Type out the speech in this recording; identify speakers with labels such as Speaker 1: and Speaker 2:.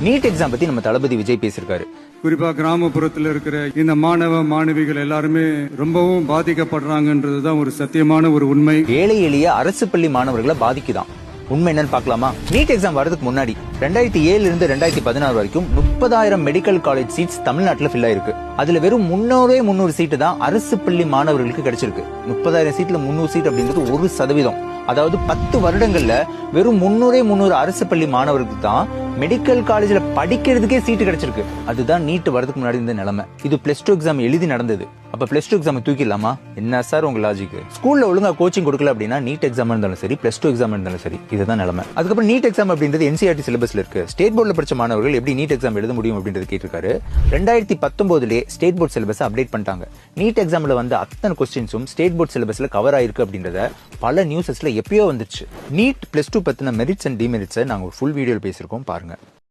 Speaker 1: NEET exam பத்தி நம்ம தளபதி விஜய் பேசியிருக்காரு.
Speaker 2: குறிப்பா கிராமப்புறத்தில் இருக்கிற இந்த மாணவ மாணவிகள் எல்லாருமே ரொம்பவும் பாதிக்கப்படுறாங்கன்றதுதான் ஒரு சத்தியமான ஒரு உண்மை.
Speaker 1: ஏழை எளிய அரசு பள்ளி மாணவர்களை பாதிக்குதான். உண்மை என்னன்னு பார்க்கலாமா? நீட் எக்ஸாம் வரதுக்கு முன்னாடி 2007 இருந்து 2016 வரைக்கும் 30,000 மெடிக்கல் காலேஜ் சீட்ஸ் தமிழ்நாட்டுல ஃபில் ஆயிருக்கு. அதுல வெறும் 300 சீட்டு தான் அரசு பள்ளி மாணவர்களுக்கு கிடைச்சிருக்கு. 30,000 சீட்ல 300 சீட் அப்படின்றது 1%. அதாவது 10 வருடங்கள்ல வெறும் 300 அரசு பள்ளி மாணவர்களுக்கு தான் மெடிக்கல் காலேஜ்ல படிக்கிறதுக்கே சீட்டு கிடைச்சிருக்கு. அதுதான் நீட் வரதுக்கு முன்னாடி இந்த நிலைமை. இது பிளஸ் 2 எக்ஸாம் எழுதி நடந்தது. அப்ப பிளஸ் 2 எக்ஸாம் தூக்கிடலாமா? என்ன சார் உங்க லாஜிக்? ஸ்கூல்ல ஒழுங்கா கோச்சிங் கொடுக்கல அப்படின்னா நீட் எக்ஸாம் இருந்தாலும் சரி, பிளஸ் 2 எக்ஸாம் இருந்தாலும் சரி, இதுதான் நிலைமை. அதுக்கப்புறம் நீட் எக்ஸாம் அப்படின்றது NCERT சிலபஸ்ல இருக்கு. ஸ்டேட் போர்ட்ல படிச்ச மாணவர்கள் எப்படி நீட் எக்ஸாம் எழுத முடியும் அப்படின்றது கேட்டிருக்காரு. 2019 ஸ்டேட் போர்ட் சிலபஸ் அப்டேட் பண்ணிட்டாங்க. நீட் எக்ஸாம்ல வந்த அத்தனை கொஸ்டின்ஸும் ஸ்டேட் போர்ட் சிலபஸ்ல கவர் ஆயிருக்கு அப்படின்றத பல நியூஸஸ்ல எப்பயோ வந்துச்சு. நீட் பிளஸ் 2 பத்தின மெரிட்ஸ் அண்ட் டிமெரிட்ஸை நாங்க ஒரு ஃபுல் வீடியோல பேசியிருக்கோம், பாருங்க.